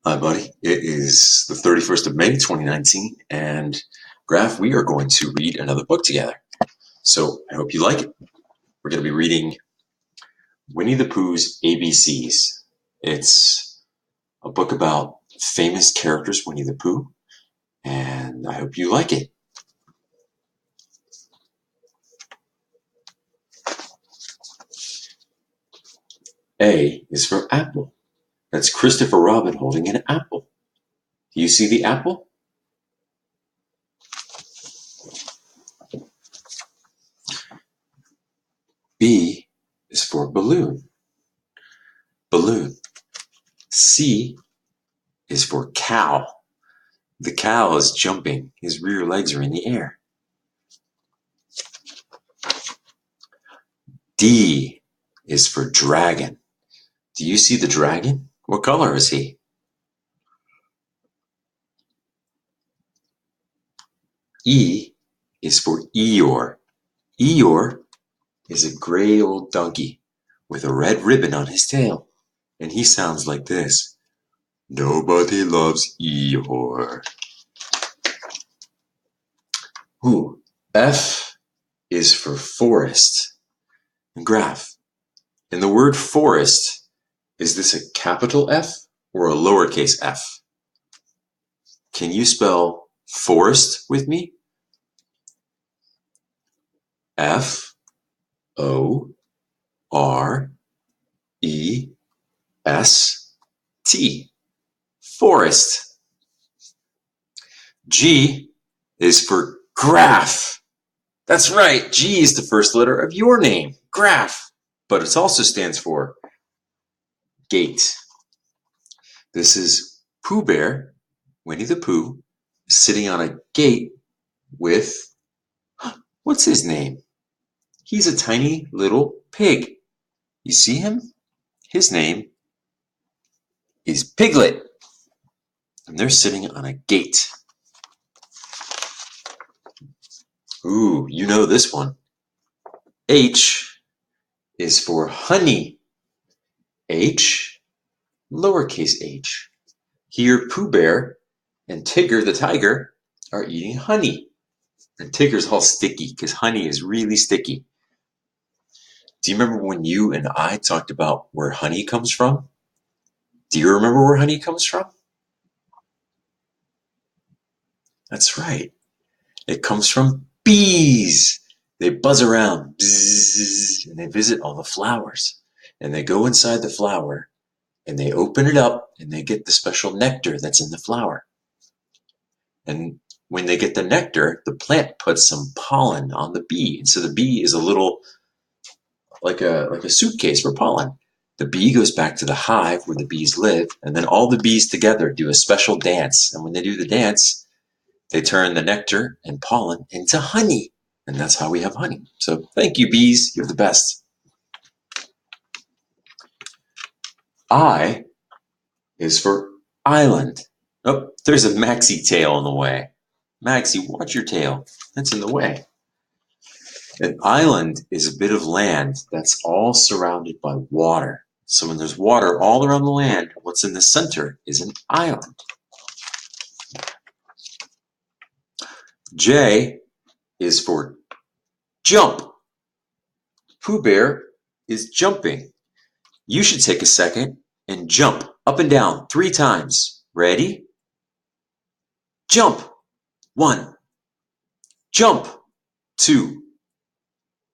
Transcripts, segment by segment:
Hi, buddy. It is the 31st of May, 2019, and Grahf, we are going to read another book together. So I hope you like it. We're going to be reading Winnie the Pooh's ABCs. It's a book about famous characters, Winnie the Pooh, and I hope you like it. A is for apple. That's Christopher Robin holding an apple. Do you see the apple? B is for balloon. Balloon. C is for cow. The cow is jumping. His rear legs are in the air. D is for dragon. Do you see the dragon? What color is he? E is for Eeyore. Eeyore is a gray old donkey with a red ribbon on his tail. And he sounds like this. Nobody loves Eeyore. Ooh, F is for forest. And Grahf, in the word forest, is this a capital F or a lowercase f? Can you spell forest with me? F-O-R-E-S-T. Forest. G is for Grahf. That's right, G is the first letter of your name, Grahf. But it also stands for gate. This is Pooh Bear, Winnie the Pooh, sitting on a gate with, what's his name? He's a tiny little pig. You see him? His name is Piglet. And they're sitting on a gate. Ooh, you know this one. H is for honey. H, lowercase h. Here, Pooh Bear and Tigger the tiger are eating honey. And Tigger's all sticky because honey is really sticky. Do you remember when you and I talked about where honey comes from? Do you remember where honey comes from? That's right. It comes from bees. They buzz around, bzzz, and they visit all the flowers. And they go inside the flower, and they open it up, and they get the special nectar that's in the flower. And when they get the nectar, the plant puts some pollen on the bee. And so the bee is a little, like a suitcase for pollen. The bee goes back to the hive where the bees live, and then all the bees together do a special dance. And when they do the dance, they turn the nectar and pollen into honey. And that's how we have honey. So thank you, bees. You're the best. I is for island. Oh, there's a maxi tail in the way. Maxie, watch your tail. That's in the way. An island is a bit of land that's all surrounded by water. So when there's water all around the land, what's in the center is an island. J is for jump. Pooh Bear is jumping. You should take a second and jump up and down 3 times. Ready? Jump. 1. Jump. 2.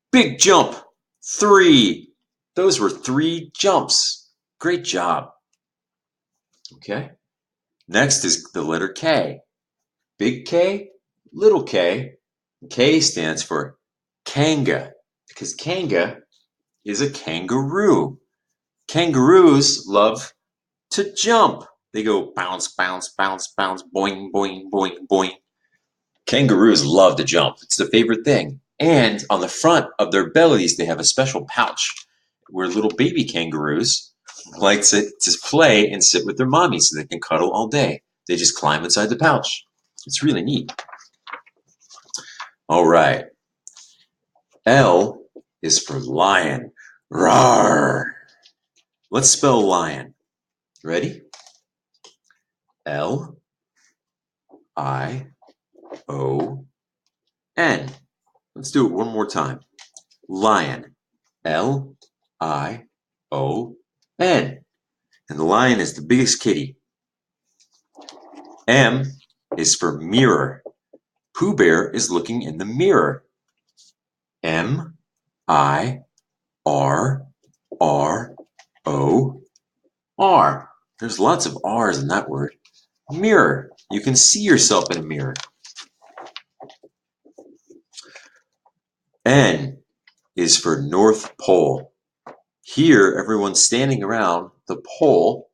Big jump. 3. Those were 3 jumps. Great job. Okay. Next is the letter K. Big K, little k. K stands for kanga, because kanga is a kangaroo. Kangaroos love to jump. They go bounce, bounce, bounce, bounce, boing, boing, boing, boing. Kangaroos love to jump. It's their favorite thing. And on the front of their bellies, they have a special pouch where little baby kangaroos like to play and sit with their mommy so they can cuddle all day. They just climb inside the pouch. It's really neat. All right. L is for lion. Roar. Let's spell lion. Ready? L-I-O-N. Let's do it one more time. Lion. L-I-O-N. And the lion is the biggest kitty. M is for mirror. Pooh Bear is looking in the mirror. M-I-R-R-O-R. There's lots of R's in that word. Mirror. You can see yourself in a mirror. N is for North Pole. Here, everyone's standing around the pole,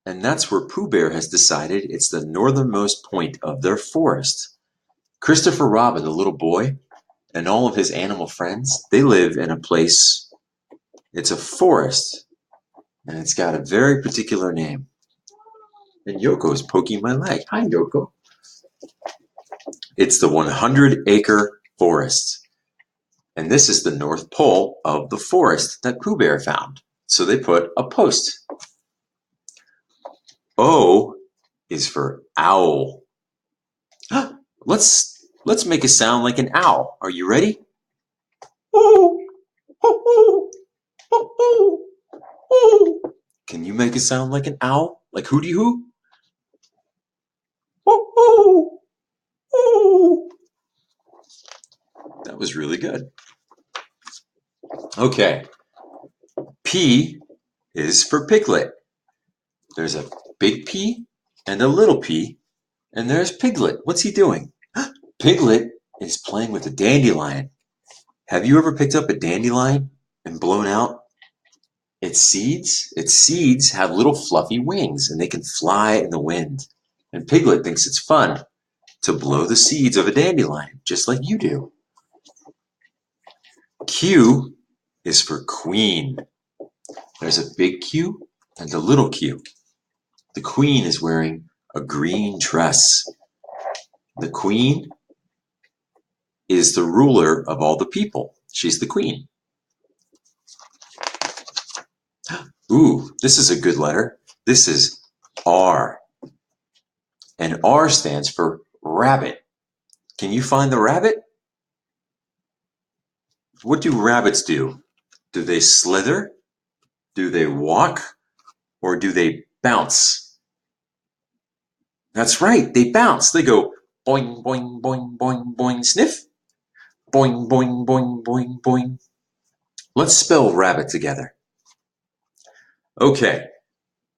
and that's where Pooh Bear has decided it's the northernmost point of their forest. Christopher Robin, the little boy, and all of his animal friends, they live in a place, it's a forest, and it's got a very particular name. And Yoko's poking my leg. Hi, Yoko. It's the 100-acre forest. And this is the North Pole of the forest that Pooh Bear found. So they put a post. O is for owl. Let's make a sound like an owl. Are you ready? Can you make a sound like an owl? Like hooty hoo? That was really good. Okay. P is for piglet. There's a big P and a little P, and there's Piglet. What's he doing? Piglet is playing with a dandelion. Have you ever picked up a dandelion and blown out its seeds? Its seeds have little fluffy wings, and they can fly in the wind. And Piglet thinks it's fun to blow the seeds of a dandelion, just like you do. Q is for queen. There's a big Q and a little Q. The queen is wearing a green dress. The queen is the ruler of all the people. She's the queen. Ooh, this is a good letter. This is R. And R stands for rabbit. Can you find the rabbit? What do rabbits do? Do they slither? Do they walk? Or do they bounce? That's right, they bounce. They go boing, boing, boing, boing, boing, sniff. Boing, boing, boing, boing, boing. Let's spell rabbit together. Okay.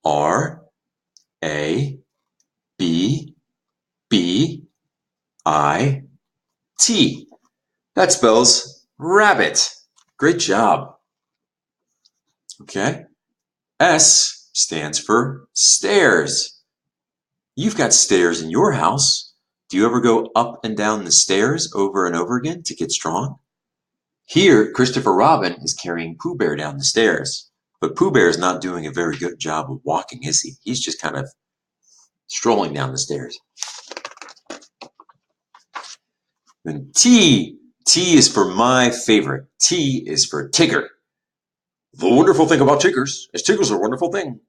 R-A-B-B-I-T. That spells rabbit. Great job. Okay. S stands for stairs. You've got stairs in your house. Do you ever go up and down the stairs over and over again to get strong? Here, Christopher Robin is carrying Pooh Bear down the stairs. But Pooh Bear is not doing a very good job of walking, is he? He's just kind of strolling down the stairs. Then T. T is for my favorite. T is for Tigger. The wonderful thing about tigers is tigers are a wonderful thing.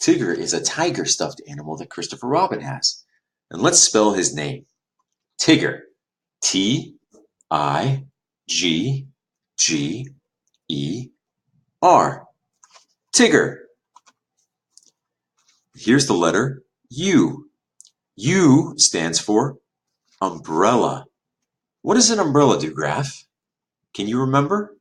Tigger is a tiger stuffed animal that Christopher Robin has. And let's spell his name. Tigger. T-I-G-G-E-R. Tigger. Here's the letter U. U stands for umbrella. What does an umbrella do, Grahf? Can you remember?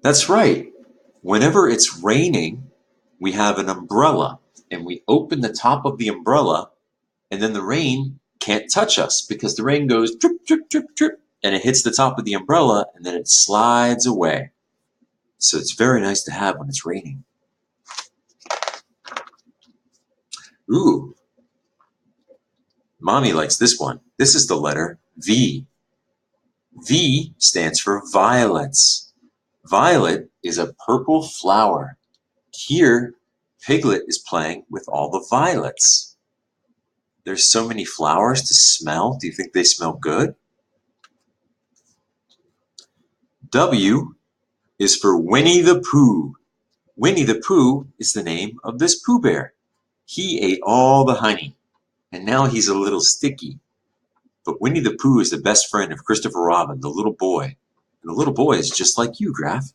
That's right. Whenever it's raining, we have an umbrella, and we open the top of the umbrella, and then the rain can't touch us because the rain goes drip, drip, drip, drip, and it hits the top of the umbrella, and then it slides away. So it's very nice to have when it's raining. Ooh, Mommy likes this one. This is the letter V. V stands for violets. Violet is a purple flower. Here, Piglet is playing with all the violets. There's so many flowers to smell. Do you think they smell good? W is for Winnie the Pooh. Winnie the Pooh is the name of this Pooh Bear. He ate all the honey, and now he's a little sticky. But Winnie the Pooh is the best friend of Christopher Robin, the little boy. And the little boy is just like you, Grahf.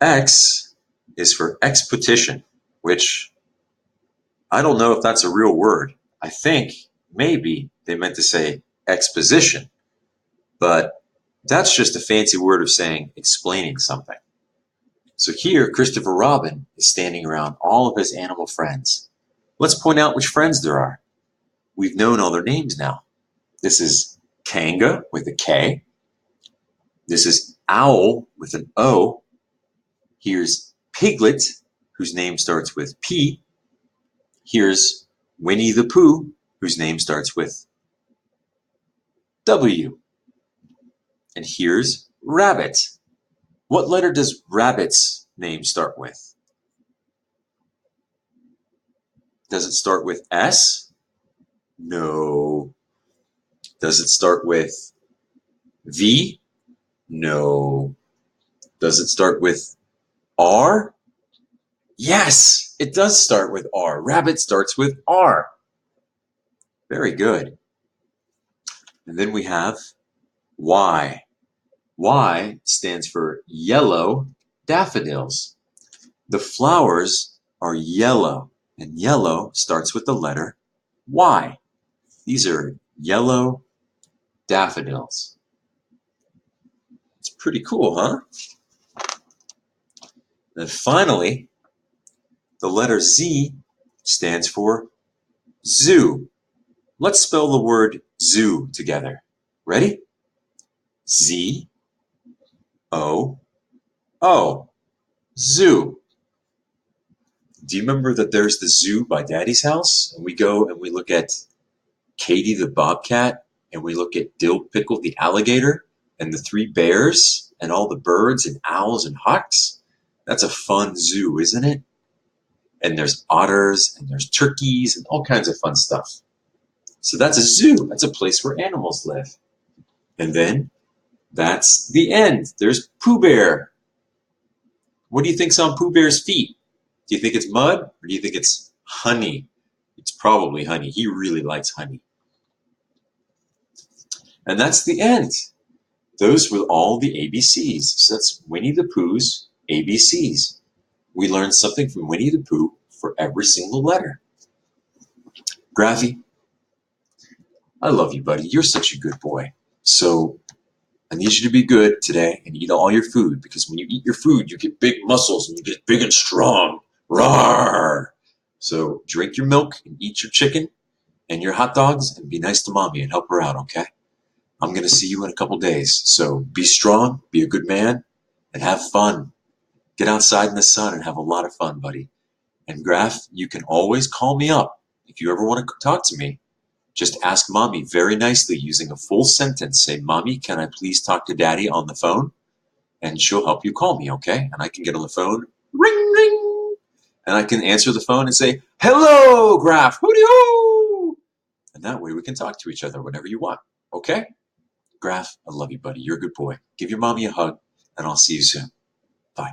X is for expedition, which I don't know if that's a real word. I think maybe they meant to say exposition, but that's just a fancy word of saying explaining something. So here, Christopher Robin is standing around all of his animal friends. Let's point out which friends there are. We've known all their names now. This is Kanga with a K. This is Owl with an O. Here's Piglet, whose name starts with P. Here's Winnie the Pooh, whose name starts with W. And here's Rabbit. What letter does Rabbit's name start with? Does it start with S? No. Does it start with V? No. Does it start with R? Yes, it does start with R. Rabbit starts with R. Very good. And then we have Y. Y stands for yellow daffodils. The flowers are yellow, and yellow starts with the letter Y. These are yellow daffodils. It's pretty cool, huh? And finally, the letter Z stands for zoo. Let's spell the word zoo together. Ready? Z-O-O. Zoo. Do you remember that there's the zoo by Daddy's house? And we go and we look at Katie the bobcat, and we look at Dill Pickle the alligator, and the three bears, and all the birds and owls and hawks. That's a fun zoo, isn't it? And there's otters, and there's turkeys, and all kinds of fun stuff. So that's a zoo. That's a place where animals live. And then that's the end. There's Pooh Bear. What do you think's on Pooh Bear's feet? Do you think it's mud, or do you think it's honey? It's probably honey. He really likes honey. And that's the end. Those were all the ABCs. So that's Winnie the Pooh's ABCs. We learned something from Winnie the Pooh for every single letter. Grahfy, I love you, buddy. You're such a good boy. So I need you to be good today and eat all your food, because when you eat your food, you get big muscles and you get big and strong. Rawr! So drink your milk and eat your chicken and your hot dogs and be nice to mommy and help her out, okay? I'm going to see you in a couple days. So be strong, be a good man, and have fun. Get outside in the sun and have a lot of fun, buddy. And Grahf, you can always call me up if you ever want to talk to me. Just ask mommy very nicely using a full sentence. Say, Mommy, can I please talk to Daddy on the phone? And she'll help you call me, okay? And I can get on the phone, ring, ring. And I can answer the phone and say, hello, Grahf, hooty-hoo. And that way we can talk to each other whenever you want, okay? Grahf, I love you, buddy. You're a good boy. Give your mommy a hug, and I'll see you soon. Bye.